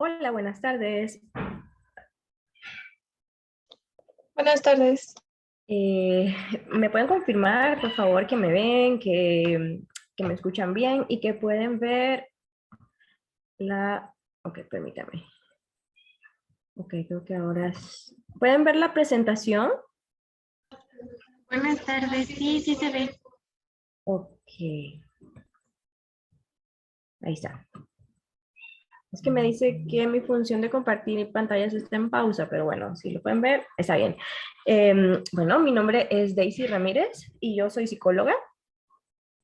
Hola, buenas tardes. Buenas tardes. Eh, ¿Me pueden confirmar, por favor, que me ven, que me escuchan bien y que pueden ver la... Ok, permítame. Ok, creo que ahora... ¿Pueden ver la presentación? Buenas tardes, sí, sí se ve. Ok, ahí está. Es que me dice que mi función de compartir pantallas está en pausa, pero bueno, si lo pueden ver, está bien. Bueno, mi nombre es Daisy Ramírez y yo soy psicóloga.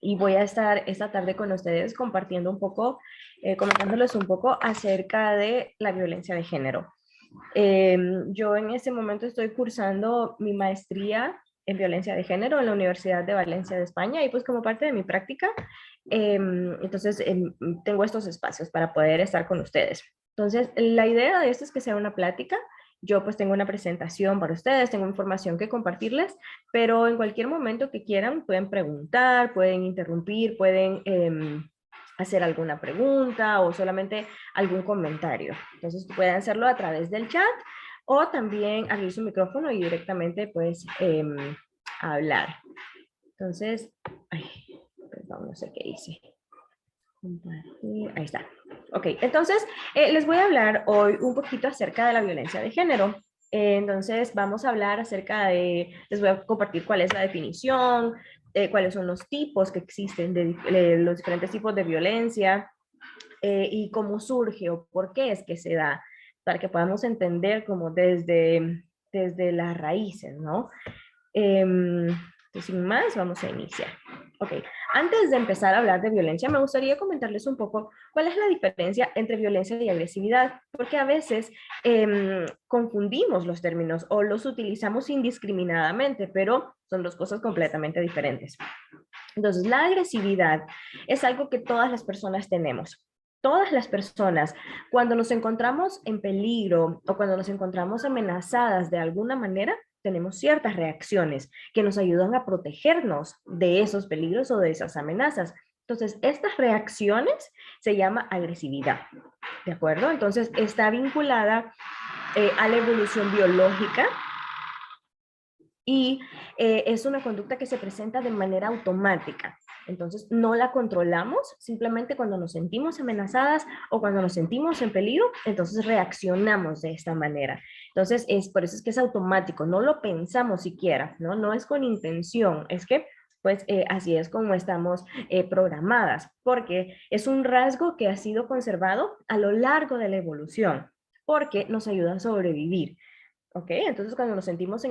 Y voy a estar esta tarde con ustedes compartiendo un poco, comentándoles un poco acerca de la violencia de género. Yo en este momento estoy cursando mi maestría en violencia de género en la Universidad de Valencia de España y pues como parte de mi práctica, entonces tengo estos espacios para poder estar con ustedes. Entonces, la idea de esto es que sea una plática. Yo pues tengo una presentación para ustedes, tengo información que compartirles, pero en cualquier momento que quieran pueden preguntar, pueden interrumpir, pueden hacer alguna pregunta o solamente algún comentario. Entonces pueden hacerlo a través del chat o también abrir su micrófono y directamente pues hablar. Entonces, ay, perdón, no sé qué hice. Compartir, ahí está. Ok, entonces les voy a hablar hoy un poquito acerca de la violencia de género. Entonces vamos a hablar acerca de, les voy a compartir cuál es la definición, cuáles son los tipos que existen de los diferentes tipos de violencia, y cómo surge o por qué es que se da, para que podamos entender como desde las raíces, ¿no? Entonces, sin más, vamos a iniciar. Ok, antes de empezar a hablar de violencia, me gustaría comentarles un poco cuál es la diferencia entre violencia y agresividad, porque a veces confundimos los términos o los utilizamos indiscriminadamente, pero son dos cosas completamente diferentes. Entonces, la agresividad es algo que todas las personas tenemos. Todas las personas, cuando nos encontramos en peligro o cuando nos encontramos amenazadas de alguna manera, tenemos ciertas reacciones que nos ayudan a protegernos de esos peligros o de esas amenazas. Entonces, estas reacciones se llama agresividad, ¿de acuerdo? Entonces, está vinculada a la evolución biológica y es una conducta que se presenta de manera automática. Entonces, no la controlamos, simplemente cuando nos sentimos amenazadas o cuando nos sentimos en peligro, entonces reaccionamos de esta manera. Entonces, por eso es que es automático, no lo pensamos siquiera, ¿no? No es con intención, es que pues así es como estamos programadas, porque es un rasgo que ha sido conservado a lo largo de la evolución, porque nos ayuda a sobrevivir. ¿Ok? Entonces cuando nos sentimos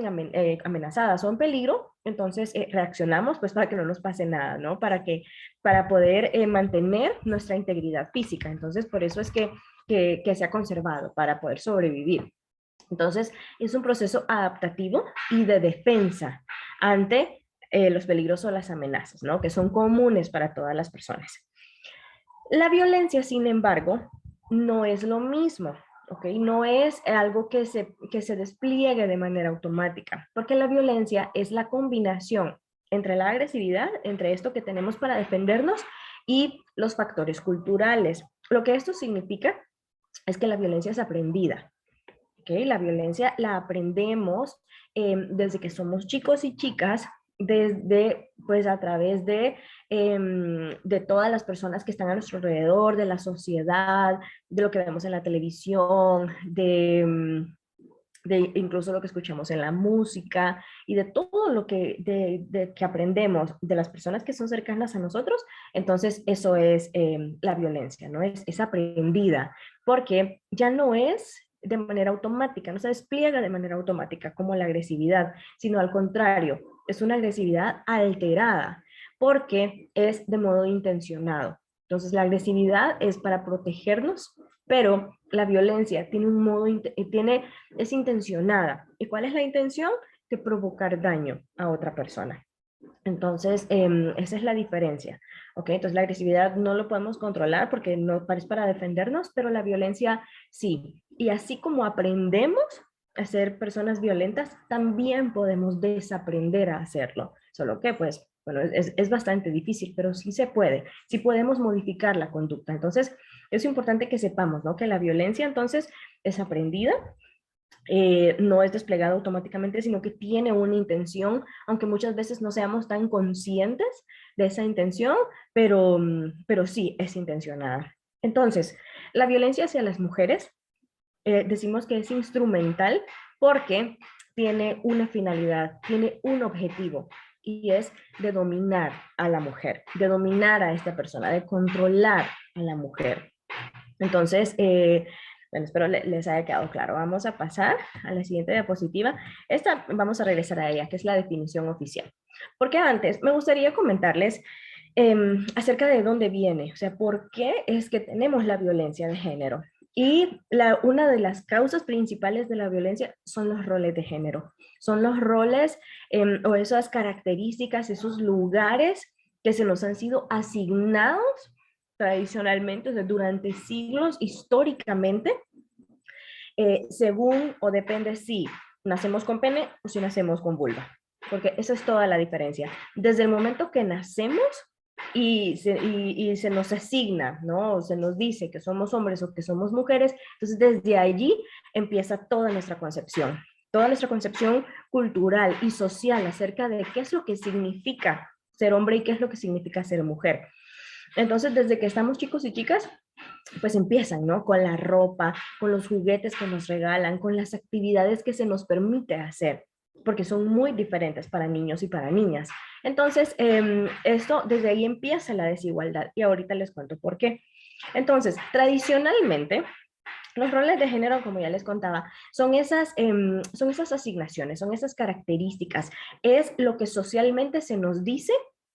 amenazadas o en peligro, entonces reaccionamos pues para que no nos pase nada, ¿no? Para poder mantener nuestra integridad física. Entonces por eso es que se ha conservado, para poder sobrevivir. Entonces es un proceso adaptativo y de defensa ante los peligros o las amenazas, ¿no? Que son comunes para todas las personas. La violencia, sin embargo, no es lo mismo, ¿ok? No es algo que se despliegue de manera automática, porque la violencia es la combinación entre la agresividad, entre esto que tenemos para defendernos y los factores culturales. Lo que esto significa es que la violencia es aprendida, ¿ok? La violencia la aprendemos desde que somos chicos y chicas, desde, pues a través de todas las personas que están a nuestro alrededor, de la sociedad, de lo que vemos en la televisión, de incluso lo que escuchamos en la música y de todo lo que aprendemos de las personas que son cercanas a nosotros. Entonces eso es la violencia, ¿no? Es aprendida, porque ya no es de manera automática, no se despliega de manera automática como la agresividad, sino al contrario, es una agresividad alterada, porque es de modo intencionado. Entonces la agresividad es para protegernos, pero la violencia tiene un modo, es intencionada. ¿Y cuál es la intención? De provocar daño a otra persona. Entonces, esa es la diferencia. ¿Ok? Entonces, la agresividad no lo podemos controlar porque no es para defendernos, pero la violencia sí. Y así como aprendemos a ser personas violentas, también podemos desaprender a hacerlo. Solo que, pues, Bueno, es bastante difícil, pero sí se puede, sí podemos modificar la conducta. Entonces, es importante que sepamos, ¿no? Que la violencia entonces es aprendida, no es desplegada automáticamente, sino que tiene una intención, aunque muchas veces no seamos tan conscientes de esa intención, pero sí es intencionada. Entonces, la violencia hacia las mujeres, decimos que es instrumental porque tiene una finalidad, tiene un objetivo, y es de dominar a la mujer, de dominar a esta persona, de controlar a la mujer. Entonces, bueno, espero les haya quedado claro. Vamos a pasar a la siguiente diapositiva. Esta vamos a regresar a ella, que es la definición oficial. Porque antes me gustaría comentarles acerca de dónde viene, o sea, por qué es que tenemos la violencia de género. Y una de las causas principales de la violencia son los roles de género. Son los roles o esas características, esos lugares que se nos han sido asignados tradicionalmente, o sea, durante siglos, históricamente, según o depende si nacemos con pene o si nacemos con vulva, porque esa es toda la diferencia. Desde el momento que nacemos y se nos asigna, ¿no? Se nos dice que somos hombres o que somos mujeres, entonces desde allí empieza toda nuestra concepción cultural y social acerca de qué es lo que significa ser hombre y qué es lo que significa ser mujer. Entonces, desde que estamos chicos y chicas, pues empiezan, ¿no? Con la ropa, con los juguetes que nos regalan, con las actividades que se nos permite hacer, porque son muy diferentes para niños y para niñas. Entonces, esto, desde ahí empieza la desigualdad y ahorita les cuento por qué. Entonces, tradicionalmente, los roles de género, como ya les contaba, son esas asignaciones, son esas características, es lo que socialmente se nos dice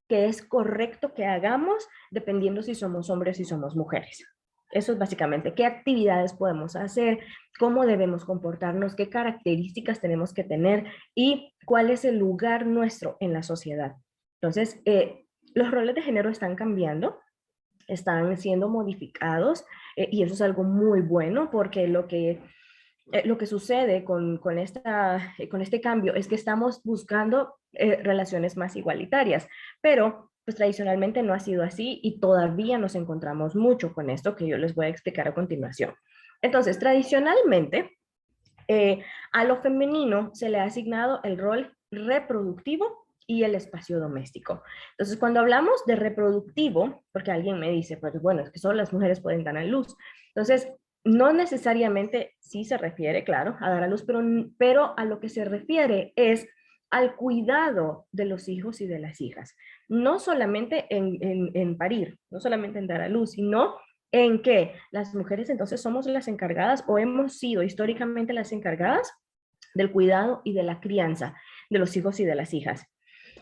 que es correcto que hagamos dependiendo si somos hombres o si somos mujeres. Eso es básicamente qué actividades podemos hacer, cómo debemos comportarnos, qué características tenemos que tener y cuál es el lugar nuestro en la sociedad. Entonces, los roles de género están cambiando, están siendo modificados y eso es algo muy bueno porque lo que sucede con este cambio es que estamos buscando relaciones más igualitarias, pero pues tradicionalmente no ha sido así y todavía nos encontramos mucho con esto que yo les voy a explicar a continuación. Entonces, tradicionalmente, a lo femenino se le ha asignado el rol reproductivo y el espacio doméstico. Entonces, cuando hablamos de reproductivo, porque alguien me dice, pues bueno, es que solo las mujeres pueden dar a luz. Entonces, no necesariamente sí se refiere, claro, a dar a luz, pero a lo que se refiere es al cuidado de los hijos y de las hijas. No solamente en parir, no solamente en dar a luz, sino en que las mujeres entonces somos las encargadas o hemos sido históricamente las encargadas del cuidado y de la crianza de los hijos y de las hijas,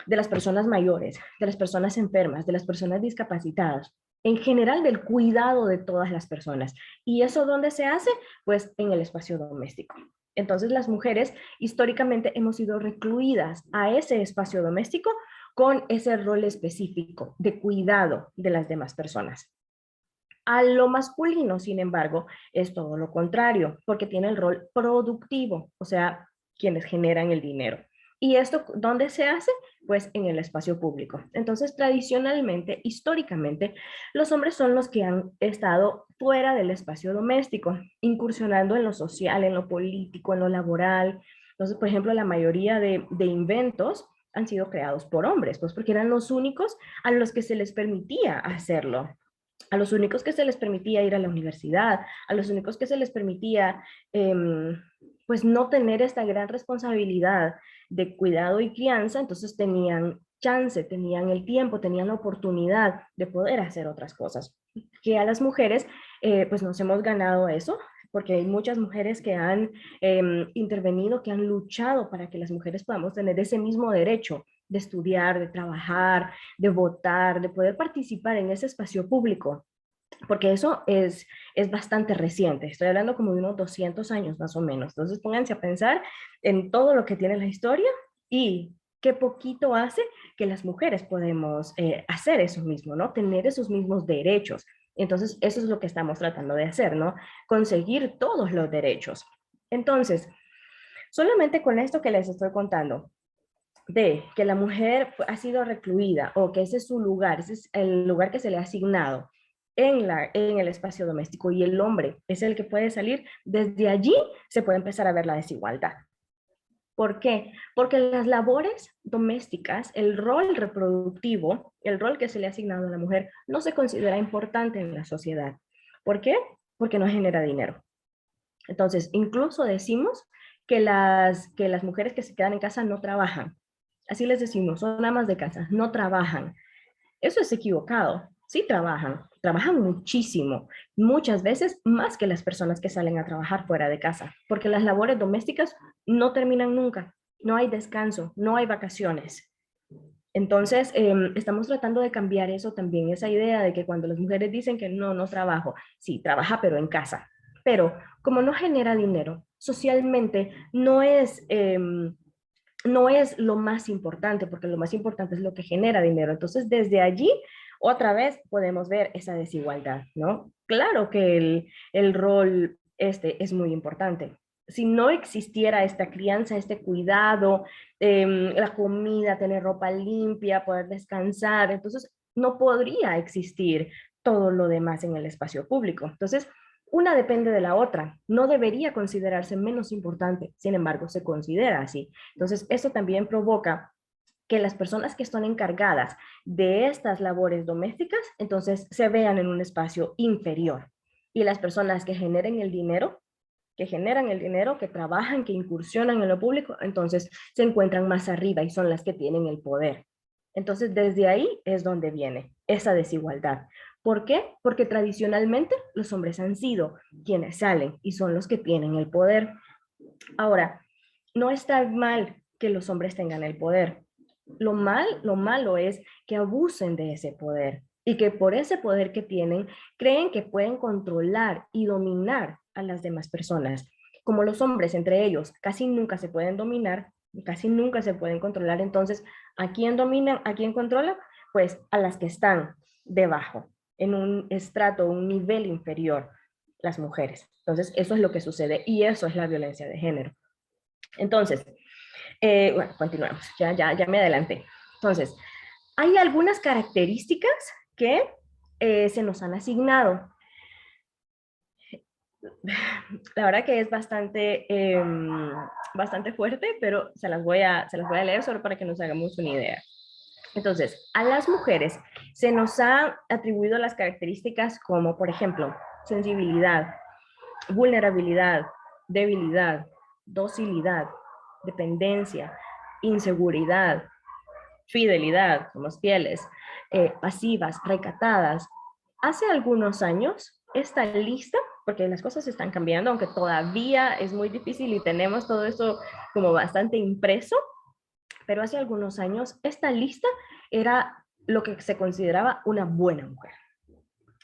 de las personas mayores, de las personas enfermas, de las personas discapacitadas, en general del cuidado de todas las personas. ¿Y eso dónde se hace? Pues en el espacio doméstico. Entonces las mujeres históricamente hemos sido recluidas a ese espacio doméstico con ese rol específico de cuidado de las demás personas. A lo masculino, sin embargo, es todo lo contrario, porque tiene el rol productivo, o sea, quienes generan el dinero. ¿Y esto dónde se hace? Pues en el espacio público. Entonces, tradicionalmente, históricamente, los hombres son los que han estado fuera del espacio doméstico, incursionando en lo social, en lo político, en lo laboral. Entonces, por ejemplo, la mayoría de inventos han sido creados por hombres, pues porque eran los únicos a los que se les permitía hacerlo, a los únicos que se les permitía ir a la universidad, a los únicos que se les permitía pues no tener esta gran responsabilidad de cuidado y crianza, entonces tenían chance, tenían el tiempo, tenían la oportunidad de poder hacer otras cosas. Que a las mujeres pues nos hemos ganado eso, porque hay muchas mujeres que han intervenido, que han luchado para que las mujeres podamos tener ese mismo derecho de estudiar, de trabajar, de votar, de poder participar en ese espacio público, porque eso es bastante reciente, estoy hablando como de unos 200 años más o menos, entonces pónganse a pensar en todo lo que tiene la historia y qué poquito hace que las mujeres podemos hacer eso mismo, ¿no? Tener esos mismos derechos. Entonces, eso es lo que estamos tratando de hacer, ¿no? Conseguir todos los derechos. Entonces, solamente con esto que les estoy contando, de que la mujer ha sido recluida o que ese es su lugar, ese es el lugar que se le ha asignado en el espacio doméstico y el hombre es el que puede salir, desde allí se puede empezar a ver la desigualdad. ¿Por qué? Porque las labores domésticas, el rol reproductivo, el rol que se le ha asignado a la mujer, no se considera importante en la sociedad. ¿Por qué? Porque no genera dinero. Entonces, incluso decimos que las mujeres que se quedan en casa no trabajan. Así les decimos, son amas de casa, no trabajan. Eso es equivocado. Sí trabajan, trabajan muchísimo, muchas veces más que las personas que salen a trabajar fuera de casa, porque las labores domésticas no terminan nunca, no hay descanso, no hay vacaciones. Entonces, estamos tratando de cambiar eso también, esa idea de que cuando las mujeres dicen que no, no trabajo, sí, trabaja, pero en casa. Pero como no genera dinero, socialmente no es lo más importante, porque lo más importante es lo que genera dinero. Entonces, desde allí, otra vez podemos ver esa desigualdad, ¿no? Claro que el rol este es muy importante. Si no existiera esta crianza, este cuidado, la comida, tener ropa limpia, poder descansar, entonces no podría existir todo lo demás en el espacio público. Entonces, una depende de la otra. No debería considerarse menos importante, sin embargo, se considera así. Entonces, eso también provoca que las personas que están encargadas de estas labores domésticas, entonces se vean en un espacio inferior. Y las personas que generan el dinero, que trabajan, que incursionan en lo público, entonces se encuentran más arriba y son las que tienen el poder. Entonces, desde ahí es donde viene esa desigualdad. ¿Por qué? Porque tradicionalmente los hombres han sido quienes salen y son los que tienen el poder. Ahora, no está mal que los hombres tengan el poder. Lo malo es que abusen de ese poder y que por ese poder que tienen creen que pueden controlar y dominar a las demás personas. Como los hombres entre ellos casi nunca se pueden dominar, casi nunca se pueden controlar, entonces, ¿a quién dominan? ¿A quién controlan? Pues a las que están debajo, en un estrato, un nivel inferior, las mujeres. Entonces, eso es lo que sucede y eso es la violencia de género. Entonces, bueno, continuamos, ya me adelanté. Entonces, hay algunas características que se nos han asignado. La verdad que es bastante fuerte, pero se las voy a leer solo para que nos hagamos una idea. Entonces, a las mujeres se nos ha atribuido las características como, por ejemplo, sensibilidad, vulnerabilidad, debilidad, docilidad, dependencia, inseguridad, fidelidad, somos fieles, pasivas, recatadas. Hace algunos años, esta lista, porque las cosas están cambiando, aunque todavía es muy difícil y tenemos todo eso como bastante impreso, pero hace algunos años esta lista era lo que se consideraba una buena mujer.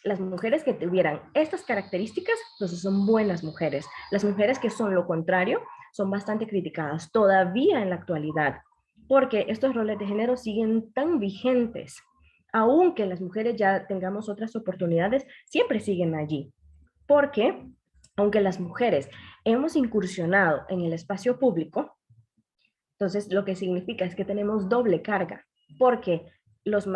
Las mujeres que tuvieran estas características, entonces son buenas mujeres. Las mujeres que son lo contrario son bastante criticadas todavía en la actualidad, porque estos roles de género siguen tan vigentes. Aunque las mujeres ya tengamos otras oportunidades, siempre siguen allí. Porque, aunque las mujeres hemos incursionado en el espacio público, entonces lo que significa es que tenemos doble carga, porque los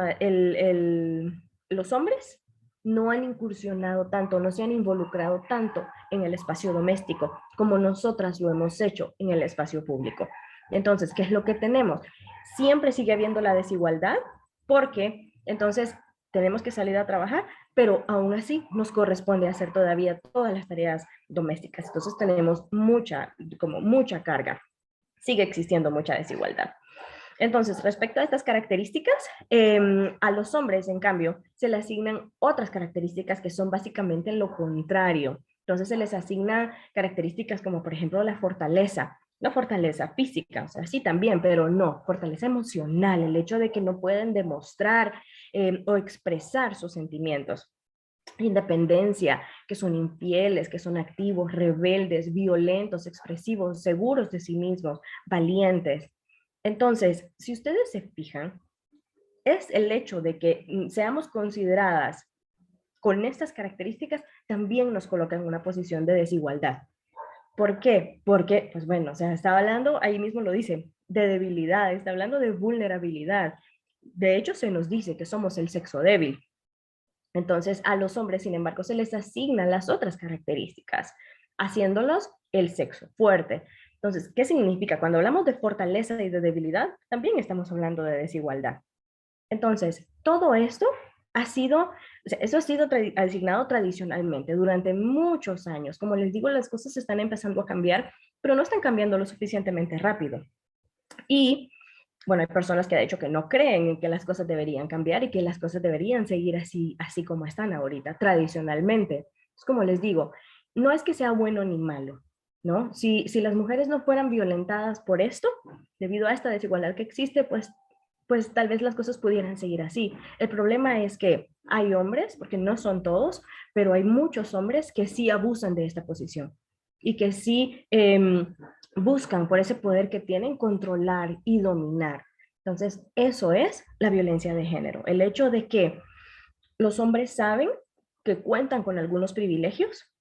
hombres no han incursionado tanto, no se han involucrado tanto en el espacio doméstico como nosotras lo hemos hecho en el espacio público. Entonces, ¿qué es lo que tenemos? Siempre sigue habiendo la desigualdad porque entonces tenemos que salir a trabajar, pero aún así nos corresponde hacer todavía todas las tareas domésticas. Entonces tenemos mucha carga. Sigue existiendo mucha desigualdad. Entonces, respecto a estas características, a los hombres, en cambio, se les asignan otras características que son básicamente lo contrario. Entonces, se les asignan características como, por ejemplo, la fortaleza física, o sea, sí también, pero no, fortaleza emocional, el hecho de que no pueden demostrar o expresar sus sentimientos. Independencia, que son infieles, que son activos, rebeldes, violentos, expresivos, seguros de sí mismos, valientes. Entonces, si ustedes se fijan, es el hecho de que seamos consideradas con estas características también nos coloca en una posición de desigualdad. ¿Por qué? Porque, pues bueno, o sea, estaba hablando, ahí mismo lo dice, de debilidad, está hablando de vulnerabilidad. De hecho, se nos dice que somos el sexo débil. Entonces, a los hombres, sin embargo, se les asignan las otras características, haciéndolos el sexo fuerte. Entonces, ¿qué significa? Cuando hablamos de fortaleza y de debilidad, también estamos hablando de desigualdad. Entonces, todo esto ha sido, o sea, eso ha sido asignado tradicionalmente durante muchos años. Como les digo, las cosas están empezando a cambiar, pero no están cambiando lo suficientemente rápido. Y bueno, hay personas que de hecho que no creen en que las cosas deberían cambiar y que las cosas deberían seguir así, así como están ahorita, tradicionalmente. Es como les digo, no es que sea bueno ni malo, ¿no? Si las mujeres no fueran violentadas por esto, debido a esta desigualdad que existe, pues tal vez las cosas pudieran seguir así. El problema es que hay hombres, porque no son todos, pero hay muchos hombres que sí abusan de esta posición y que sí buscan por ese poder que tienen controlar y dominar. Entonces, eso es la violencia de género. El hecho de que los hombres saben que cuentan con algunos privilegios,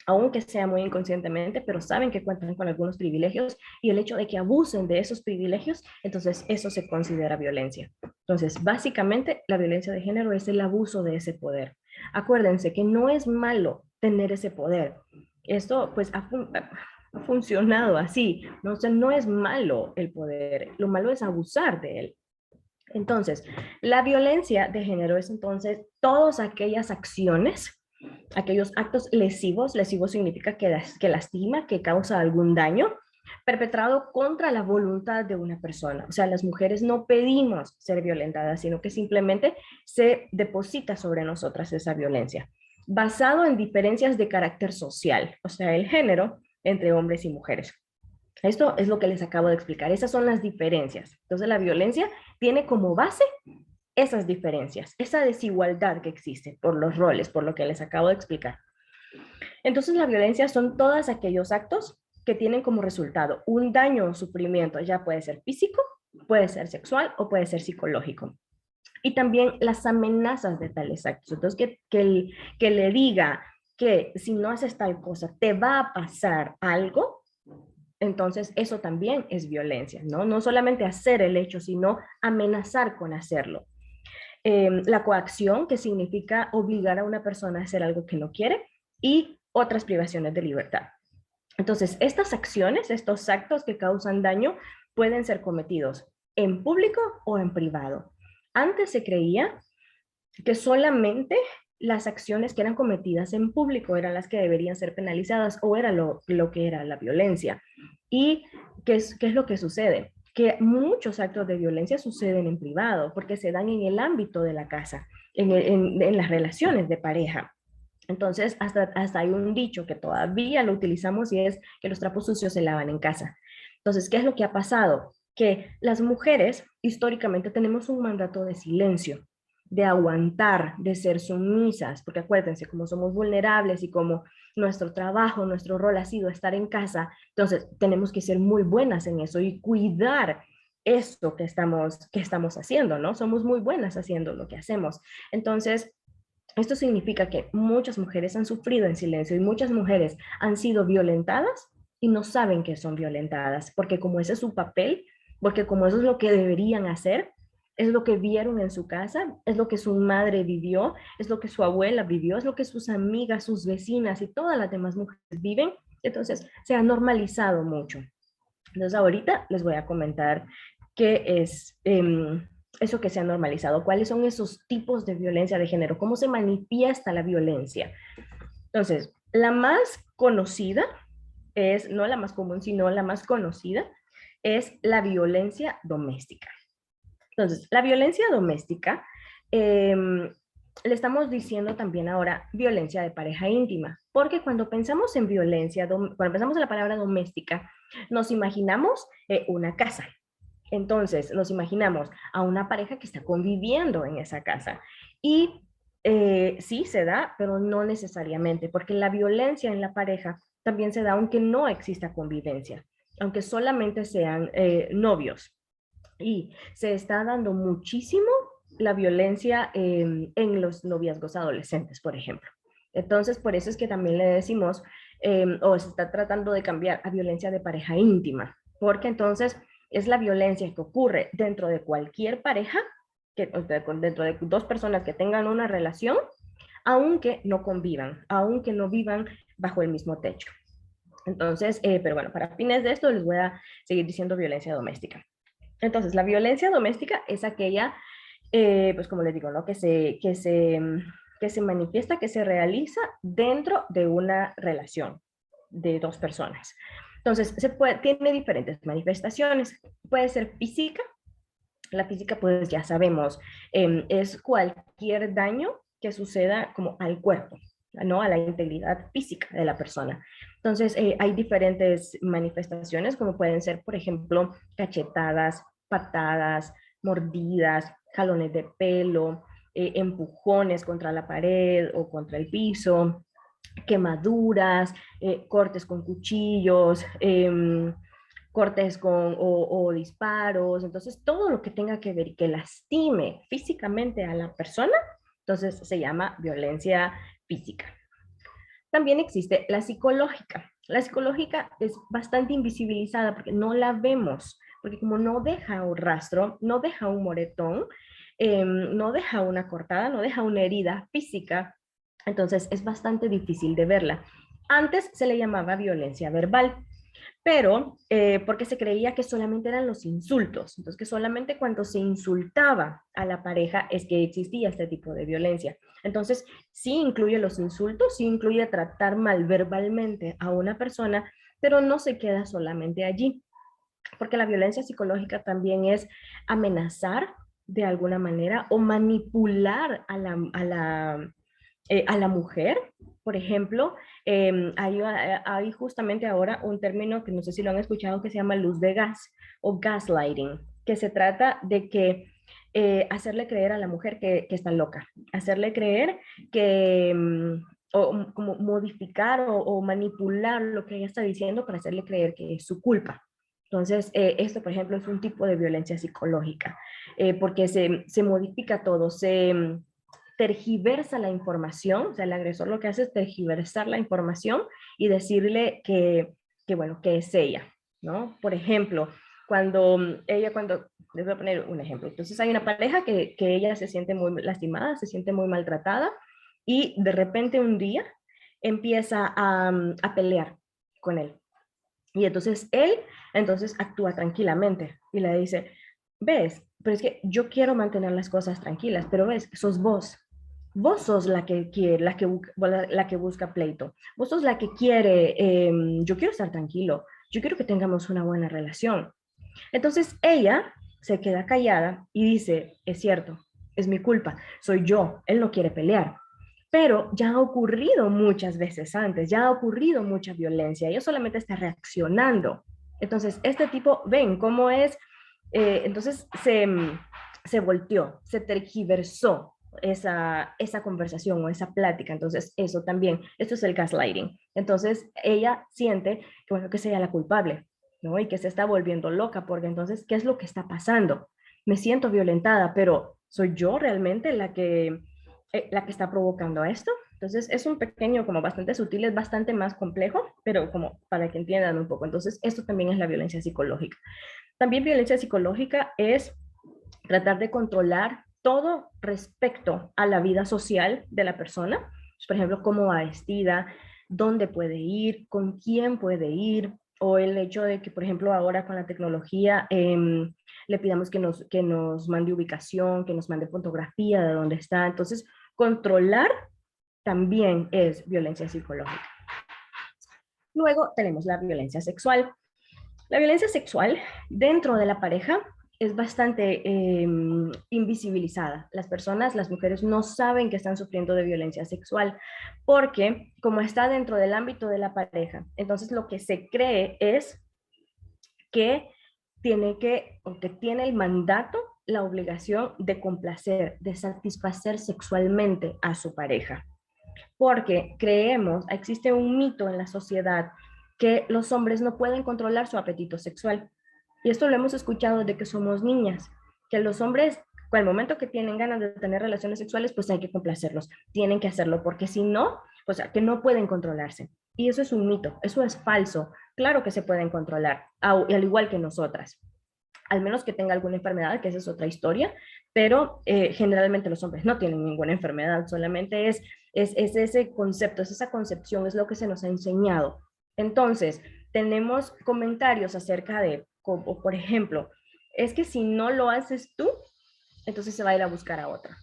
aunque sea muy inconscientemente, pero saben que cuentan con algunos privilegios y el hecho de que abusen de esos privilegios, entonces eso se considera violencia. Entonces, básicamente, la violencia de género es el abuso de ese poder. Acuérdense que no es malo tener ese poder. Esto pues ha funcionado así, ¿no? O sea, no es malo el poder, lo malo es abusar de él. Entonces, la violencia de género es entonces todas aquellas acciones, aquellos actos lesivos, lesivo significa que lastima, que causa algún daño, perpetrado contra la voluntad de una persona. O sea, las mujeres no pedimos ser violentadas, sino que simplemente se deposita sobre nosotras esa violencia, basado en diferencias de carácter social, o sea, el género entre hombres y mujeres. Esto es lo que les acabo de explicar. Esas son las diferencias. Entonces, la violencia tiene como base esas diferencias, esa desigualdad que existe por los roles, por lo que les acabo de explicar. Entonces, la violencia son todos aquellos actos que tienen como resultado un daño o sufrimiento, ya puede ser físico, puede ser sexual o puede ser psicológico. Y también las amenazas de tales actos. Entonces, que le diga que si no haces tal cosa, te va a pasar algo, entonces eso también es violencia, ¿no? No solamente hacer el hecho, sino amenazar con hacerlo. La coacción, que significa obligar a una persona a hacer algo que no quiere, y otras privaciones de libertad. Entonces, estas acciones, estos actos que causan daño, pueden ser cometidos en público o en privado. Antes se creía que solamente las acciones que eran cometidas en público eran las que deberían ser penalizadas o era lo que era la violencia. ¿Y qué es lo que sucede? Que muchos actos de violencia suceden en privado porque se dan en el ámbito de la casa, en las relaciones de pareja. Entonces, hasta hay un dicho que todavía lo utilizamos y es que los trapos sucios se lavan en casa. Entonces, ¿qué es lo que ha pasado? Que las mujeres históricamente tenemos un mandato de silencio, de aguantar, de ser sumisas, porque acuérdense, como somos vulnerables y como nuestro trabajo, nuestro rol ha sido estar en casa, entonces tenemos que ser muy buenas en eso y cuidar esto que estamos haciendo, ¿no? Somos muy buenas haciendo lo que hacemos. Entonces, esto significa que muchas mujeres han sufrido en silencio y muchas mujeres han sido violentadas y no saben que son violentadas, porque como ese es su papel, porque como eso es lo que deberían hacer, es lo que vieron en su casa, es lo que su madre vivió, es lo que su abuela vivió, es lo que sus amigas, sus vecinas y todas las demás mujeres viven, entonces se ha normalizado mucho. Entonces ahorita les voy a comentar qué es eso que se ha normalizado, cuáles son esos tipos de violencia de género, cómo se manifiesta la violencia. Entonces, la más conocida es, no la más común, sino la más conocida, es la violencia doméstica. Entonces, la violencia doméstica, le estamos diciendo también ahora violencia de pareja íntima, porque cuando pensamos en violencia, cuando pensamos en la palabra doméstica, nos imaginamos una casa. Entonces, nos imaginamos a una pareja que está conviviendo en esa casa. Y sí se da, pero no necesariamente, porque la violencia en la pareja también se da aunque no exista convivencia, aunque solamente sean novios. Y se está dando muchísimo la violencia en los noviazgos adolescentes, por ejemplo. Entonces, por eso es que también le decimos o se está tratando de cambiar a violencia de pareja íntima, porque entonces es la violencia que ocurre dentro de cualquier pareja, dentro de dos personas que tengan una relación, aunque no convivan, aunque no vivan bajo el mismo techo. Entonces, pero bueno, para fines de esto les voy a seguir diciendo violencia doméstica. Entonces, la violencia doméstica es aquella, pues como les digo, ¿no? Que se manifiesta, que se realiza dentro de una relación de dos personas. Entonces, tiene diferentes manifestaciones. Puede ser física. La física, pues ya sabemos, es cualquier daño que suceda como al cuerpo, ¿no? A la integridad física de la persona. Entonces, hay diferentes manifestaciones, como pueden ser, por ejemplo, cachetadas, patadas, mordidas, jalones de pelo, empujones contra la pared o contra el piso, quemaduras, cortes con cuchillos, cortes o disparos. Entonces, todo lo que tenga que ver y que lastime físicamente a la persona, entonces se llama violencia física. También existe la psicológica. La psicológica es bastante invisibilizada porque no la vemos, porque como no deja un rastro, no deja un moretón, no deja una cortada, no deja una herida física, entonces es bastante difícil de verla. Antes se le llamaba violencia verbal, pero porque se creía que solamente eran los insultos, entonces que solamente cuando se insultaba a la pareja es que existía este tipo de violencia. Entonces sí incluye los insultos, sí incluye tratar mal verbalmente a una persona, pero no se queda solamente allí, porque la violencia psicológica también es amenazar de alguna manera o manipular a la mujer. Por ejemplo, hay justamente ahora un término que no sé si lo han escuchado, que se llama luz de gas o gaslighting, que se trata de que hacerle creer a la mujer que está loca, hacerle creer que, o como modificar o manipular lo que ella está diciendo para hacerle creer que es su culpa. Entonces, esto, por ejemplo, es un tipo de violencia psicológica, porque se modifica todo, se tergiversa la información, o sea, el agresor lo que hace es tergiversar la información y decirle bueno, que es ella, ¿no? Por ejemplo, cuando, les voy a poner un ejemplo, entonces hay una pareja que ella se siente muy lastimada, se siente muy maltratada y de repente un día empieza a pelear con él. Y entonces él, entonces actúa tranquilamente y le dice, ves, pero es que yo quiero mantener las cosas tranquilas, pero ves, sos vos. Vos sos la que quiere, la que busca pleito. Vos sos la que quiere, yo quiero estar tranquilo, yo quiero que tengamos una buena relación. Entonces ella se queda callada y dice, es cierto, es mi culpa, soy yo, él no quiere pelear. Pero ya ha ocurrido muchas veces antes, ya ha ocurrido mucha violencia, ella solamente está reaccionando. Entonces, este tipo, ven cómo es, entonces se volteó, se tergiversó esa conversación o esa plática. Entonces, eso también, esto es el gaslighting. Entonces, ella siente que, bueno, que sea la culpable, ¿no? Y que se está volviendo loca, porque entonces, ¿qué es lo que está pasando? Me siento violentada, pero ¿soy yo realmente la que está provocando esto? Entonces es un pequeño, como bastante sutil, es bastante más complejo, pero como para que entiendan un poco. Entonces esto también es la violencia psicológica. También violencia psicológica es tratar de controlar todo respecto a la vida social de la persona. Por ejemplo, cómo va vestida, dónde puede ir, con quién puede ir, o el hecho de que, por ejemplo, ahora con la tecnología le pidamos que nos mande ubicación, que nos mande fotografía de dónde está. Entonces, controlar también es violencia psicológica. Luego tenemos la violencia sexual. La violencia sexual dentro de la pareja es bastante invisibilizada. Las personas, las mujeres no saben que están sufriendo de violencia sexual porque como está dentro del ámbito de la pareja, entonces lo que se cree es que tiene el mandato, la obligación de complacer, de satisfacer sexualmente a su pareja. Porque creemos, existe un mito en la sociedad que los hombres no pueden controlar su apetito sexual. Y esto lo hemos escuchado desde que somos niñas, que los hombres, al momento que tienen ganas de tener relaciones sexuales, pues hay que complacerlos, tienen que hacerlo, porque si no, o sea, que no pueden controlarse. Y eso es un mito, eso es falso. Claro que se pueden controlar, al igual que nosotras. Al menos que tenga alguna enfermedad, que esa es otra historia, pero generalmente los hombres no tienen ninguna enfermedad, solamente es ese concepto, es esa concepción, es lo que se nos ha enseñado. Entonces, tenemos comentarios acerca de, como por ejemplo, es que si no lo haces tú, entonces se va a ir a buscar a otra,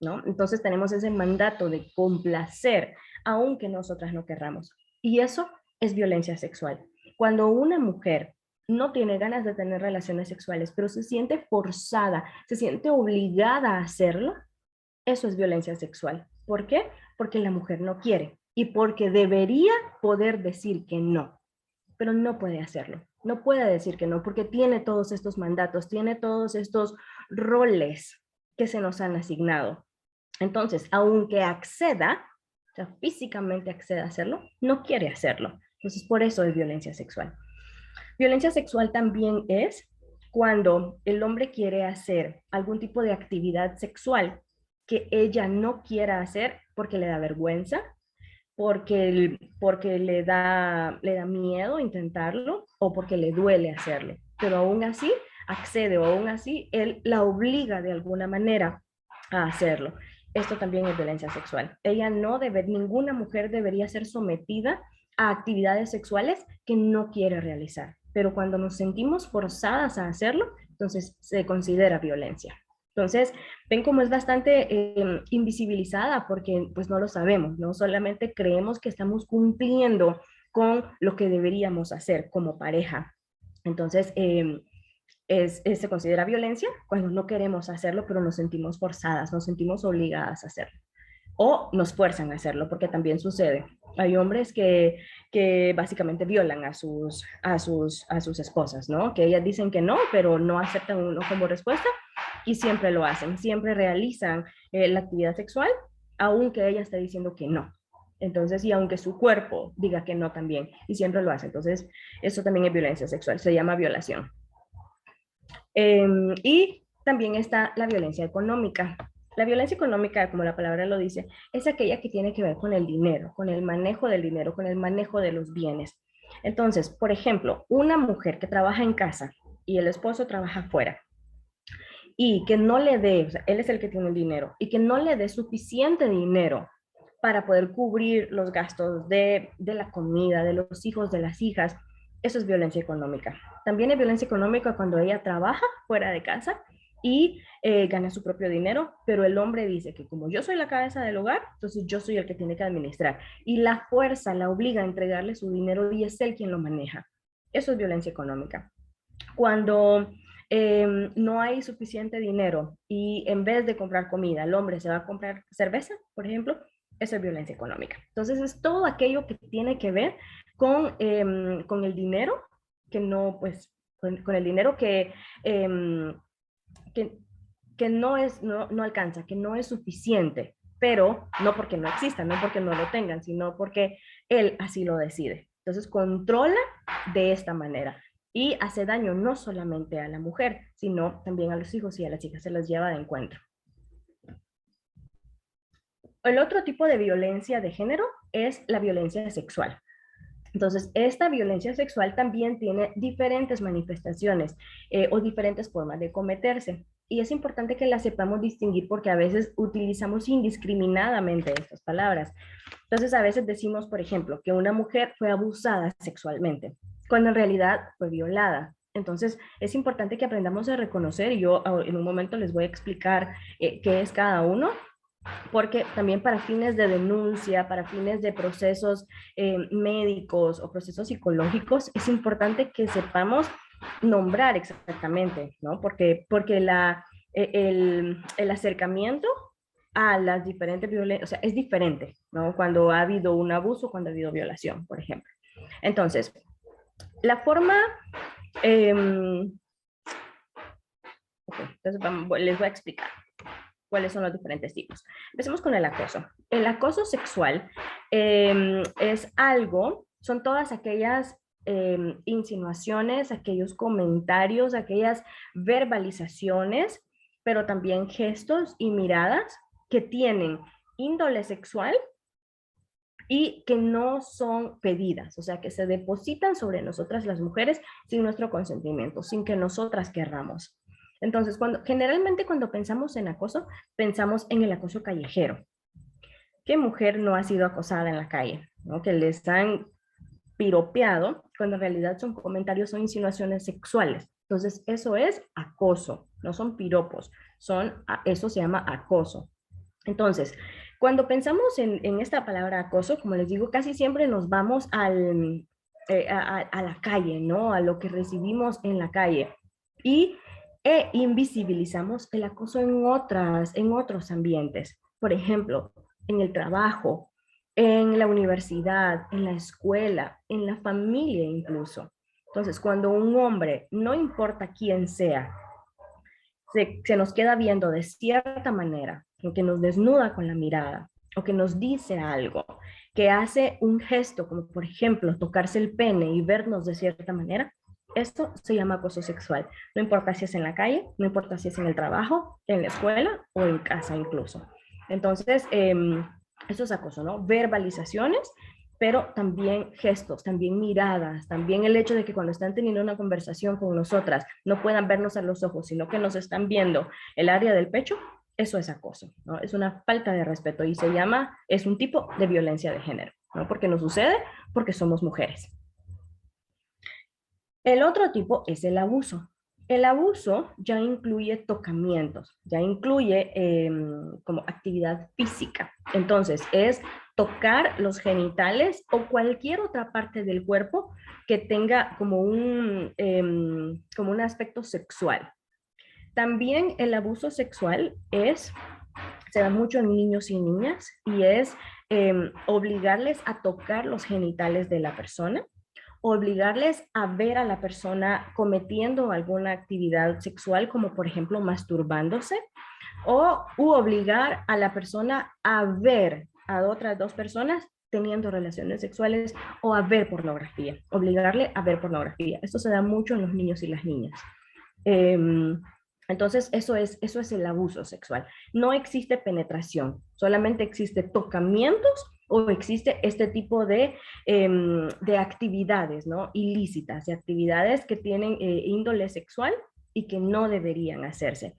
¿no? Entonces tenemos ese mandato de complacer, aunque nosotras no querramos. Y eso es violencia sexual. Cuando una mujer no tiene ganas de tener relaciones sexuales, pero se siente forzada, se siente obligada a hacerlo, eso es violencia sexual. ¿Por qué? Porque la mujer no quiere y porque debería poder decir que no, pero no puede hacerlo. No puede decir que no porque tiene todos estos mandatos, tiene todos estos roles que se nos han asignado. Entonces, aunque acceda, o sea, físicamente acceda a hacerlo, no quiere hacerlo. Entonces, por eso es violencia sexual. Violencia sexual también es cuando el hombre quiere hacer algún tipo de actividad sexual que ella no quiera hacer porque le da vergüenza, porque le da miedo intentarlo o porque le duele hacerlo. Pero aún así accede o aún así él la obliga de alguna manera a hacerlo. Esto también es violencia sexual. Ella no debe, ninguna mujer debería ser sometida a actividades sexuales que no quiere realizar. Pero cuando nos sentimos forzadas a hacerlo, entonces se considera violencia. Entonces, ven cómo es bastante invisibilizada porque pues no lo sabemos, ¿no? Solamente creemos que estamos cumpliendo con lo que deberíamos hacer como pareja. Entonces, se considera violencia cuando no queremos hacerlo, pero nos sentimos forzadas, nos sentimos obligadas a hacerlo. O nos fuerzan a hacerlo, porque también sucede. Hay hombres que básicamente violan a sus esposas, ¿no? Que ellas dicen que no, pero no aceptan uno como respuesta y siempre lo hacen, siempre realizan la actividad sexual, aunque ella esté diciendo que no. Entonces, y aunque su cuerpo diga que no también, y siempre lo hace. Entonces, eso también es violencia sexual, se llama violación. Y también está la violencia económica. La violencia económica, como la palabra lo dice, es aquella que tiene que ver con el dinero, con el manejo del dinero, con el manejo de los bienes. Entonces, por ejemplo, una mujer que trabaja en casa y el esposo trabaja afuera y que no le dé, o sea, él es el que tiene el dinero, y que no le dé suficiente dinero para poder cubrir los gastos de la comida, de los hijos, de las hijas, eso es violencia económica. También es violencia económica cuando ella trabaja fuera de casa y gana su propio dinero, pero el hombre dice que como yo soy la cabeza del hogar, entonces yo soy el que tiene que administrar. Y la fuerza la obliga a entregarle su dinero y es él quien lo maneja. Eso es violencia económica. Cuando no hay suficiente dinero y en vez de comprar comida, el hombre se va a comprar cerveza, por ejemplo, eso es violencia económica. Entonces es todo aquello que tiene que ver con el dinero, que no, pues, con el dinero que, que no alcanza, que no es suficiente, pero no porque no exista, no porque no lo tengan, sino porque él así lo decide. Entonces controla de esta manera y hace daño no solamente a la mujer, sino también a los hijos y a las hijas, se las lleva de encuentro. El otro tipo de violencia de género es la violencia sexual. Entonces, esta violencia sexual también tiene diferentes manifestaciones o diferentes formas de cometerse. Y es importante que las sepamos distinguir porque a veces utilizamos indiscriminadamente estas palabras. Entonces, a veces decimos, por ejemplo, que una mujer fue abusada sexualmente, cuando en realidad fue violada. Entonces, es importante que aprendamos a reconocer, y yo en un momento les voy a explicar qué es cada uno, porque también para fines de denuncia, para fines de procesos médicos o procesos psicológicos, es importante que sepamos nombrar exactamente, ¿no? Porque el acercamiento a las diferentes violencias, o sea, es diferente, ¿no? Cuando ha habido un abuso, cuando ha habido violación, por ejemplo. Entonces, la forma... okay, entonces les voy a explicar cuáles son los diferentes tipos. Empecemos con el acoso. El acoso sexual es algo, son todas aquellas insinuaciones, aquellos comentarios, aquellas verbalizaciones, pero también gestos y miradas que tienen índole sexual y que no son pedidas, o sea, que se depositan sobre nosotras las mujeres sin nuestro consentimiento, sin que nosotras querramos. Entonces, generalmente cuando pensamos en acoso, pensamos en el acoso callejero. ¿Qué mujer no ha sido acosada en la calle? ¿No? Que les han piropeado, cuando en realidad son comentarios, son insinuaciones sexuales. Entonces, eso es acoso, no son piropos, eso se llama acoso. Entonces, cuando pensamos en esta palabra acoso, como les digo, casi siempre nos vamos a la calle, ¿no? A lo que recibimos en la calle. Y invisibilizamos el acoso en otros ambientes. Por ejemplo, en el trabajo, en la universidad, en la escuela, en la familia incluso. Entonces, cuando un hombre, no importa quién sea, se nos queda viendo de cierta manera, o que nos desnuda con la mirada, o que nos dice algo, que hace un gesto, como por ejemplo tocarse el pene y vernos de cierta manera, esto se llama acoso sexual. No importa si es en la calle, no importa si es en el trabajo, en la escuela o en casa incluso. Entonces, eso es acoso, ¿no? Verbalizaciones, pero también gestos, también miradas, también el hecho de que cuando están teniendo una conversación con nosotras no puedan vernos a los ojos, sino que nos están viendo el área del pecho, eso es acoso, ¿no? Es una falta de respeto y es un tipo de violencia de género, ¿no? Porque nos sucede porque somos mujeres. El otro tipo es el abuso. El abuso ya incluye tocamientos, ya incluye como actividad física. Entonces, es tocar los genitales o cualquier otra parte del cuerpo que tenga como como un aspecto sexual. También el abuso sexual se da mucho en niños y niñas y es obligarles a tocar los genitales de la persona, obligarles a ver a la persona cometiendo alguna actividad sexual, como por ejemplo masturbándose, u obligar a la persona a ver a otras dos personas teniendo relaciones sexuales o a ver pornografía, obligarle a ver pornografía. Esto se da mucho en los niños y las niñas. Entonces, eso es el abuso sexual. No existe penetración, solamente existe tocamientos o existe este tipo de actividades, ¿no? Ilícitas, de actividades que tienen índole sexual y que no deberían hacerse.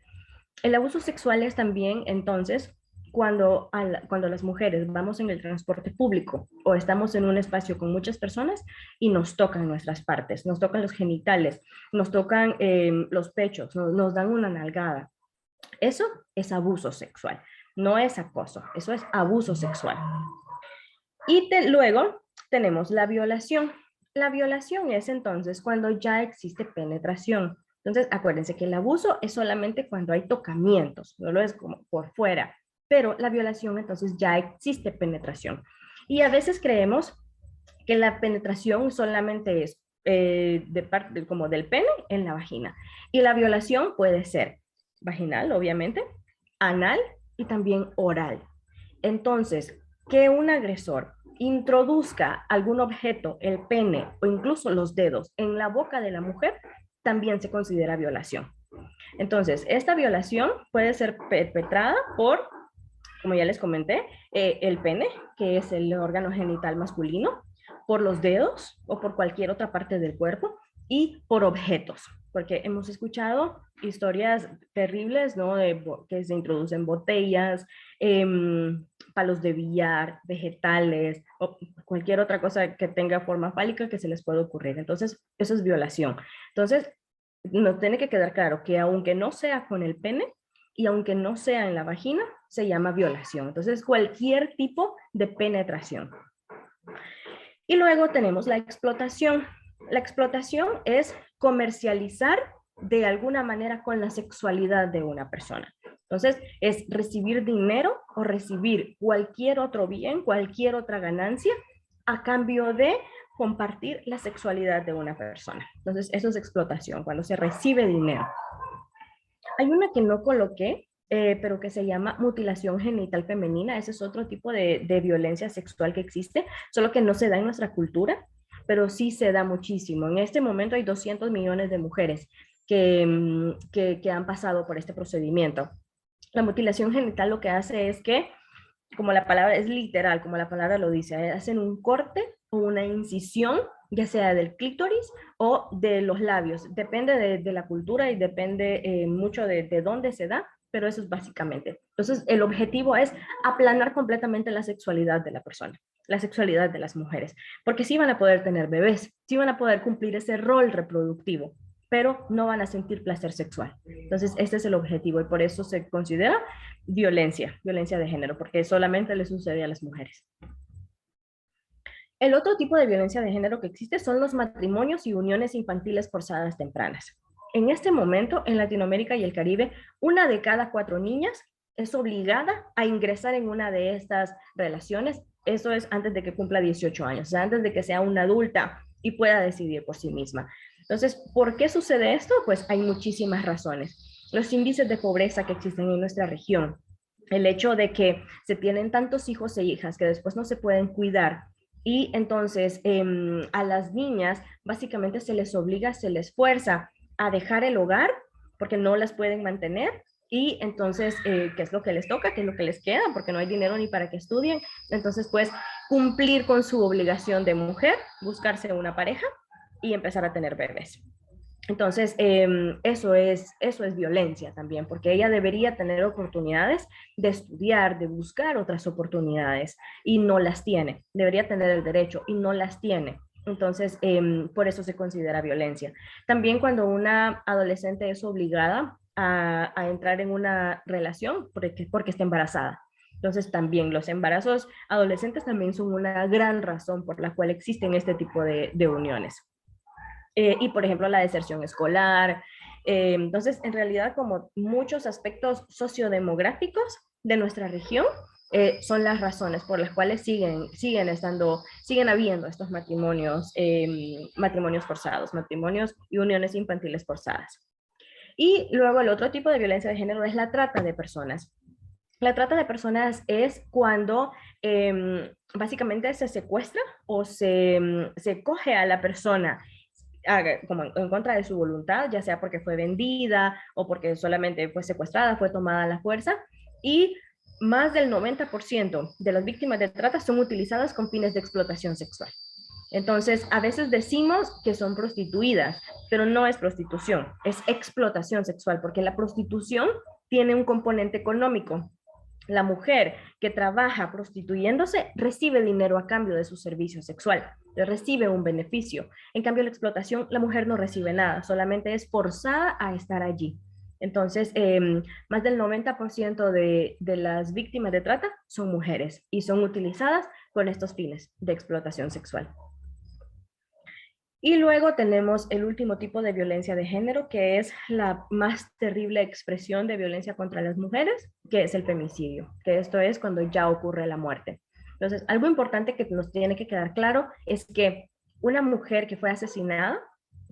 El abuso sexual es también, entonces, cuando las mujeres vamos en el transporte público o estamos en un espacio con muchas personas y nos tocan nuestras partes, nos tocan los genitales, nos tocan los pechos, nos dan una nalgada. Eso es abuso sexual, no es acoso, eso es abuso sexual. Y luego tenemos la violación. La violación es entonces cuando ya existe penetración. Entonces, acuérdense que el abuso es solamente cuando hay tocamientos, no lo es como por fuera, pero la violación entonces ya existe penetración. Y a veces creemos que la penetración solamente es de parte como del pene en la vagina. Y la violación puede ser vaginal, obviamente, anal y también oral. Entonces, que un agresor introduzca algún objeto, el pene o incluso los dedos en la boca de la mujer, también se considera violación. Entonces, esta violación puede ser perpetrada por, como ya les comenté, el pene, que es el órgano genital masculino, por los dedos o por cualquier otra parte del cuerpo y por objetos, porque hemos escuchado historias terribles, ¿no? Que se introducen botellas, palos de billar, vegetales o cualquier otra cosa que tenga forma fálica que se les pueda ocurrir. Entonces, eso es violación. Entonces, nos tiene que quedar claro que aunque no sea con el pene y aunque no sea en la vagina, se llama violación. Entonces, cualquier tipo de penetración. Y luego tenemos la explotación. La explotación es comercializar de alguna manera con la sexualidad de una persona. Entonces, es recibir dinero o recibir cualquier otro bien, cualquier otra ganancia a cambio de compartir la sexualidad de una persona. Entonces, eso es explotación, cuando se recibe dinero. Hay una que no coloqué, pero que se llama mutilación genital femenina. Ese es otro tipo de violencia sexual que existe, solo que no se da en nuestra cultura, pero sí se da muchísimo. En este momento hay 200 millones de mujeres que han pasado por este procedimiento. La mutilación genital lo que hace es que como la palabra es literal, como la palabra lo dice, hacen un corte o una incisión, ya sea del clítoris o de los labios. Depende de la cultura y depende mucho de dónde se da, pero eso es básicamente. Entonces, el objetivo es aplanar completamente la sexualidad de la persona, la sexualidad de las mujeres, porque sí van a poder tener bebés, sí van a poder cumplir ese rol reproductivo, pero no van a sentir placer sexual. Entonces, este es el objetivo y por eso se considera violencia de género, porque solamente le sucede a las mujeres. El otro tipo de violencia de género que existe son los matrimonios y uniones infantiles forzadas tempranas. En este momento, en Latinoamérica y el Caribe, 1 de cada 4 niñas es obligada a ingresar en una de estas relaciones. Eso es antes de que cumpla 18 años, o sea, antes de que sea una adulta y pueda decidir por sí misma. Entonces, ¿por qué sucede esto? Pues hay muchísimas razones. Los índices de pobreza que existen en nuestra región, el hecho de que se tienen tantos hijos e hijas que después no se pueden cuidar, y entonces a las niñas básicamente se les obliga, se les fuerza a dejar el hogar porque no las pueden mantener, y entonces, ¿qué es lo que les toca? ¿Qué es lo que les queda? Porque no hay dinero ni para que estudien. Entonces, pues, cumplir con su obligación de mujer, buscarse una pareja y empezar a tener bebés. Entonces, eso es violencia también, porque ella debería tener oportunidades de estudiar, de buscar otras oportunidades, y no las tiene. Debería tener el derecho y no las tiene. Entonces, por eso se considera violencia. También cuando una adolescente es obligada a entrar en una relación porque está embarazada. Entonces, también los embarazos adolescentes también son una gran razón por la cual existen este tipo de uniones. Y por ejemplo la deserción escolar. Entonces, en realidad, como muchos aspectos sociodemográficos de nuestra región, son las razones por las cuales siguen habiendo estos matrimonios forzados, matrimonios y uniones infantiles forzadas. Y luego el otro tipo de violencia de género es la trata de personas. La trata de personas es cuando básicamente se secuestra o se coge a la persona como en contra de su voluntad, ya sea porque fue vendida o porque solamente fue secuestrada, fue tomada a la fuerza, y más del 90% de las víctimas de trata son utilizadas con fines de explotación sexual. Entonces, a veces decimos que son prostituidas, pero no es prostitución, es explotación sexual, porque la prostitución tiene un componente económico. La mujer que trabaja prostituyéndose recibe dinero a cambio de su servicio sexual, recibe un beneficio. En cambio, la explotación, la mujer no recibe nada, solamente es forzada a estar allí. Entonces, más del 90% de las víctimas de trata son mujeres y son utilizadas con estos fines de explotación sexual. Y luego tenemos el último tipo de violencia de género, que es la más terrible expresión de violencia contra las mujeres, que es el femicidio, que esto es cuando ya ocurre la muerte. Entonces, algo importante que nos tiene que quedar claro es que una mujer que fue asesinada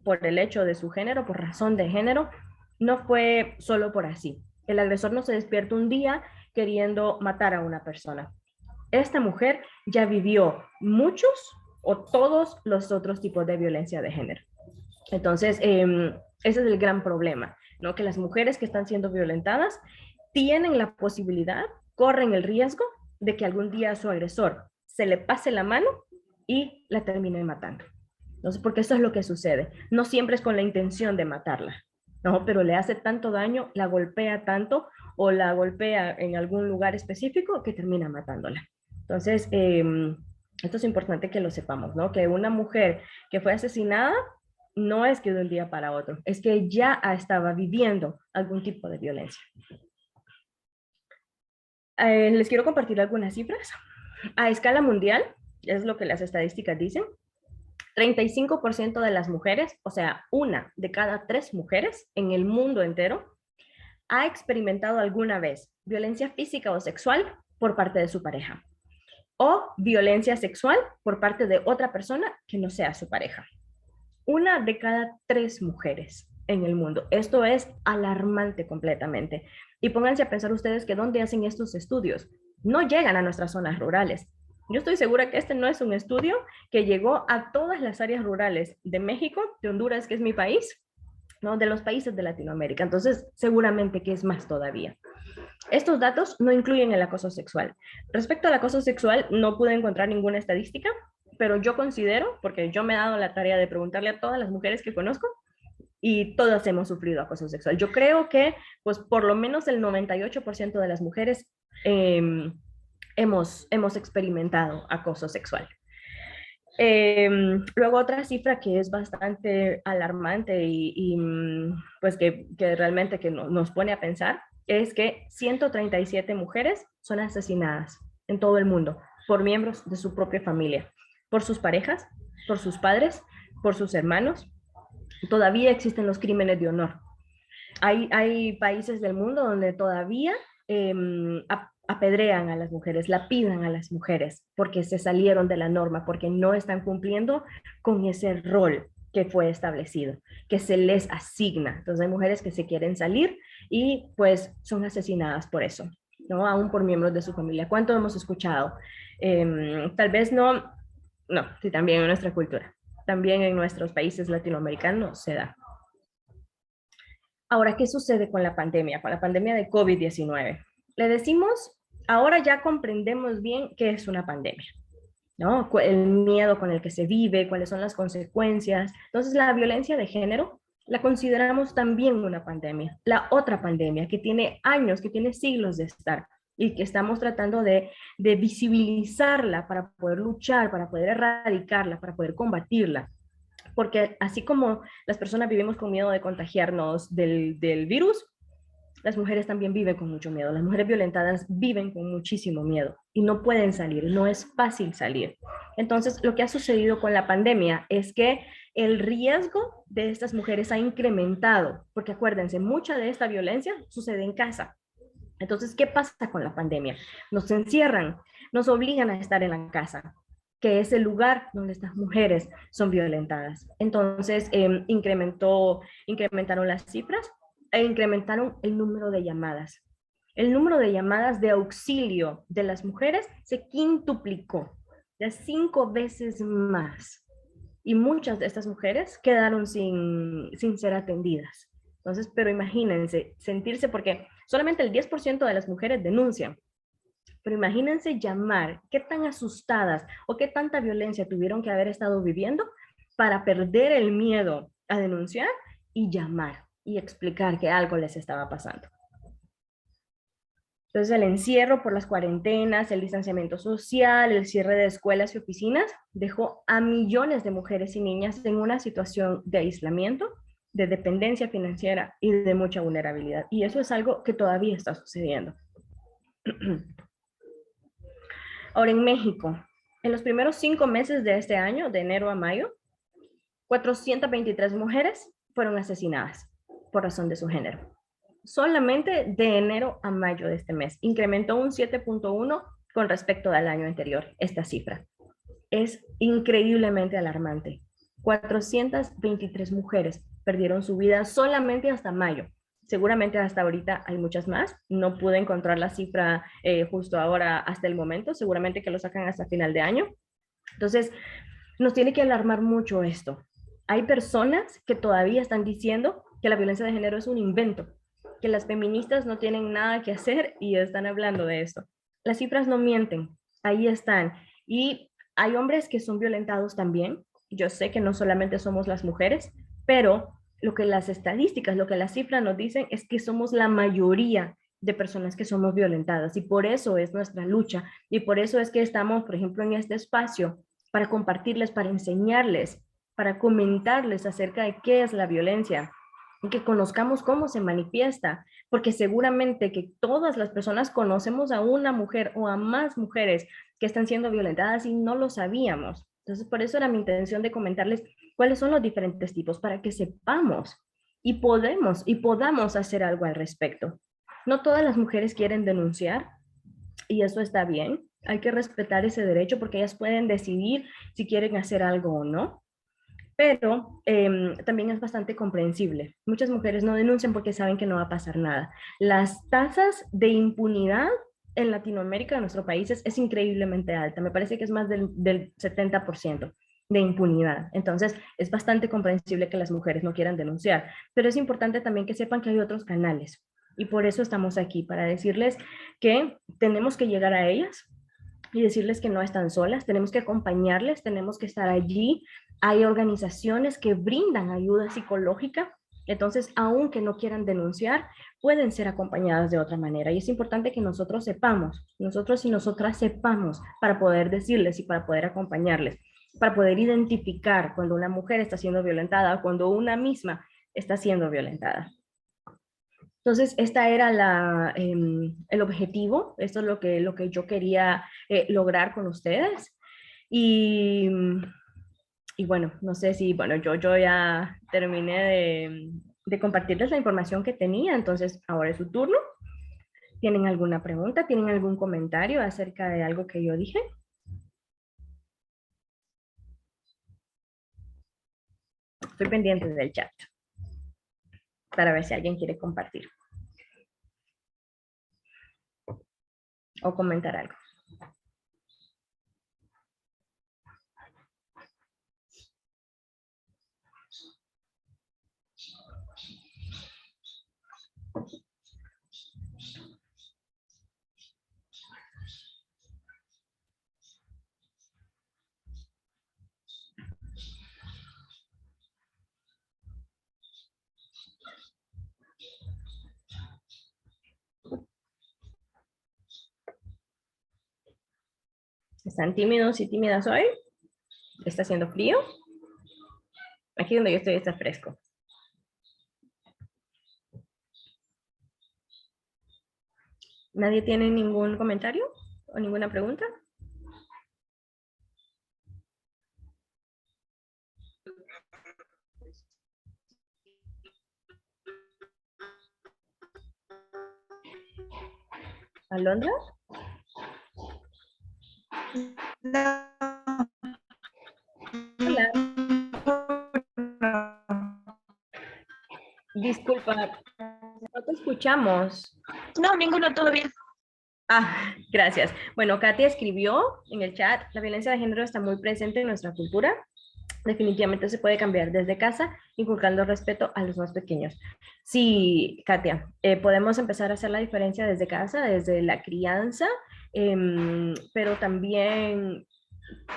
por el hecho de su género, por razón de género, no fue solo por así. El agresor no se despierta un día queriendo matar a una persona. Esta mujer ya vivió muchos o todos los otros tipos de violencia de género. Entonces, ese es el gran problema, ¿no? Que las mujeres que están siendo violentadas tienen la posibilidad, corren el riesgo de que algún día a su agresor se le pase la mano y la termine matando. Entonces, porque eso es lo que sucede. No siempre es con la intención de matarla, ¿no? Pero le hace tanto daño, la golpea tanto o la golpea en algún lugar específico que termina matándola. Entonces, esto es importante que lo sepamos, ¿no? Que una mujer que fue asesinada no es que de un día para otro, es que ya estaba viviendo algún tipo de violencia. Les quiero compartir algunas cifras. A escala mundial, es lo que las estadísticas dicen, 35% de las mujeres, o sea, 1 de cada 3 mujeres en el mundo entero, ha experimentado alguna vez violencia física o sexual por parte de su pareja, o violencia sexual por parte de otra persona que no sea su pareja. 1 de cada 3 mujeres en el mundo. Esto es alarmante completamente. Y pónganse a pensar ustedes que dónde hacen estos estudios. No llegan a nuestras zonas rurales. Yo estoy segura que este no es un estudio que llegó a todas las áreas rurales de México, de Honduras, que es mi país, ¿no? De los países de Latinoamérica. Entonces, seguramente que es más todavía. Estos datos no incluyen el acoso sexual. Respecto al acoso sexual, no pude encontrar ninguna estadística, pero yo considero, porque yo me he dado la tarea de preguntarle a todas las mujeres que conozco, y todas hemos sufrido acoso sexual. Yo creo que, pues, por lo menos el 98% de las mujeres hemos experimentado acoso sexual. Luego otra cifra que es bastante alarmante pues que realmente que nos pone a pensar es que 137 mujeres son asesinadas en todo el mundo por miembros de su propia familia, por sus parejas, por sus padres, por sus hermanos. Todavía existen los crímenes de honor. Hay países del mundo donde todavía apedrean a las mujeres, lapidan a las mujeres porque se salieron de la norma, porque no están cumpliendo con ese rol que fue establecido, que se les asigna. Entonces hay mujeres que se quieren salir y pues son asesinadas por eso, ¿no? Aún por miembros de su familia. ¿Cuánto hemos escuchado? Tal vez no, sí, también en nuestra cultura, también en nuestros países latinoamericanos se da. Ahora, ¿qué sucede con la pandemia? Con la pandemia de COVID-19. Le decimos, ahora ya comprendemos bien qué es una pandemia, ¿no? El miedo con el que se vive, cuáles son las consecuencias. Entonces, la violencia de género la consideramos también una pandemia. La otra pandemia que tiene años, que tiene siglos de estar y que estamos tratando de visibilizarla para poder luchar, para poder erradicarla, para poder combatirla. Porque así como las personas vivimos con miedo de contagiarnos del virus, las mujeres también viven con mucho miedo. Las mujeres violentadas viven con muchísimo miedo y no pueden salir, no es fácil salir. Entonces, lo que ha sucedido con la pandemia es que el riesgo de estas mujeres ha incrementado, porque acuérdense, mucha de esta violencia sucede en casa. Entonces, ¿qué pasa con la pandemia? Nos encierran, nos obligan a estar en la casa, que es el lugar donde estas mujeres son violentadas. Entonces, incrementaron las cifras e incrementaron el número de llamadas. El número de llamadas de auxilio de las mujeres se quintuplicó, ya 5 veces más. Y muchas de estas mujeres quedaron sin ser atendidas. Entonces, pero imagínense, sentirse, porque solamente el 10% de las mujeres denuncian, pero imagínense llamar, qué tan asustadas o qué tanta violencia tuvieron que haber estado viviendo para perder el miedo a denunciar y llamar y explicar que algo les estaba pasando. Entonces el encierro por las cuarentenas, el distanciamiento social, el cierre de escuelas y oficinas dejó a millones de mujeres y niñas en una situación de aislamiento, de dependencia financiera y de mucha vulnerabilidad. Y eso es algo que todavía está sucediendo. Ahora, en México, en los primeros 5 meses de este año, de enero a mayo, 423 mujeres fueron asesinadas por razón de su género. Solamente de enero a mayo de este mes. Incrementó un 7.1 con respecto al año anterior, esta cifra. Es increíblemente alarmante. 423 mujeres perdieron su vida solamente hasta mayo. Seguramente hasta ahorita hay muchas más. No pude encontrar la cifra justo ahora hasta el momento. Seguramente que lo sacan hasta final de año. Entonces, nos tiene que alarmar mucho esto. Hay personas que todavía están diciendo que la violencia de género es un invento, que las feministas no tienen nada que hacer y están hablando de esto. Las cifras no mienten, ahí están. Y hay hombres que son violentados también. Yo sé que no solamente somos las mujeres, pero lo que las estadísticas, lo que las cifras nos dicen es que somos la mayoría de personas que somos violentadas y por eso es nuestra lucha y por eso es que estamos, por ejemplo, en este espacio para compartirles, para enseñarles, para comentarles acerca de qué es la violencia, y que conozcamos cómo se manifiesta, porque seguramente que todas las personas conocemos a una mujer o a más mujeres que están siendo violentadas y no lo sabíamos. Entonces, por eso era mi intención de comentarles cuáles son los diferentes tipos para que sepamos y podamos hacer algo al respecto. No todas las mujeres quieren denunciar y eso está bien. Hay que respetar ese derecho porque ellas pueden decidir si quieren hacer algo o no, pero también es bastante comprensible. Muchas mujeres no denuncian porque saben que no va a pasar nada. Las tasas de impunidad en Latinoamérica, en nuestros países, es increíblemente alta. Me parece que es más del 70% de impunidad. Entonces, es bastante comprensible que las mujeres no quieran denunciar, pero es importante también que sepan que hay otros canales. Y por eso estamos aquí, para decirles que tenemos que llegar a ellas y decirles que no están solas, tenemos que acompañarles, tenemos que estar allí. Hay organizaciones que brindan ayuda psicológica, entonces, aunque no quieran denunciar, pueden ser acompañadas de otra manera. Y es importante que nosotros sepamos, nosotros y nosotras sepamos para poder decirles y para poder acompañarles, para poder identificar cuando una mujer está siendo violentada, cuando una misma está siendo violentada. Entonces, esta era el objetivo, esto es lo que yo quería lograr con ustedes. Y, y bueno, no sé si, bueno, yo ya terminé de compartirles la información que tenía, entonces ahora es su turno. ¿Tienen alguna pregunta? ¿Tienen algún comentario acerca de algo que yo dije? Estoy pendiente del chat para ver si alguien quiere compartir o comentar algo. ¿Están tímidos y tímidas hoy? ¿Está haciendo frío? Aquí donde yo estoy está fresco. ¿Nadie tiene ningún comentario o ninguna pregunta? ¿Alondra? Hola. Disculpa, no te escuchamos. No, ninguno, todo bien. Ah, gracias. Bueno, Katia escribió en el chat, la violencia de género está muy presente en nuestra cultura. Definitivamente se puede cambiar desde casa, inculcando respeto a los más pequeños. Sí, Katia, podemos empezar a hacer la diferencia desde casa, desde la crianza, pero también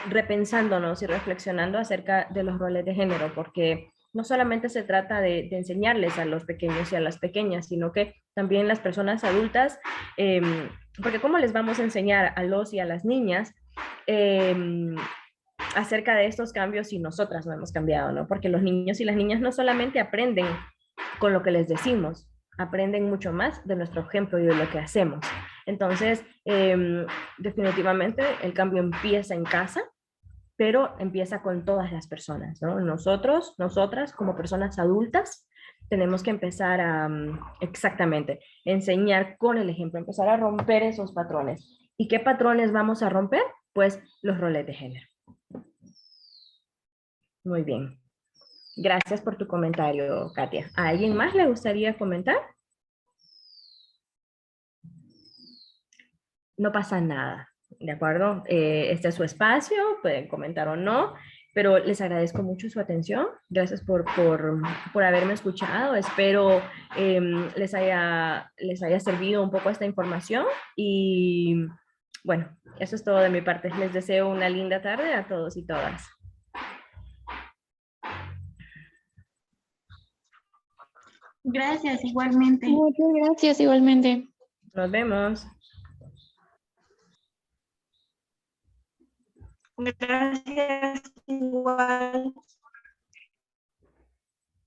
repensándonos y reflexionando acerca de los roles de género, porque no solamente se trata de enseñarles a los pequeños y a las pequeñas, sino que también las personas adultas, eh, porque ¿cómo les vamos a enseñar a los y a las niñas acerca de estos cambios si nosotras no hemos cambiado, ¿no? Porque los niños y las niñas no solamente aprenden con lo que les decimos, aprenden mucho más de nuestro ejemplo y de lo que hacemos. Entonces, definitivamente el cambio empieza en casa, pero empieza con todas las personas, ¿no? Nosotros, nosotras, como personas adultas, tenemos que empezar a, exactamente, enseñar con el ejemplo, empezar a romper esos patrones. ¿Y qué patrones vamos a romper? Pues los roles de género. Muy bien. Gracias por tu comentario, Katia. ¿A alguien más le gustaría comentar? No pasa nada, ¿de acuerdo? Este es su espacio, pueden comentar o no, pero les agradezco mucho su atención. Gracias por haberme escuchado. Espero les haya servido un poco esta información y bueno, eso es todo de mi parte. Les deseo una linda tarde a todos y todas. Gracias, igualmente. Muchas gracias igualmente. Nos vemos. Gracias, igual.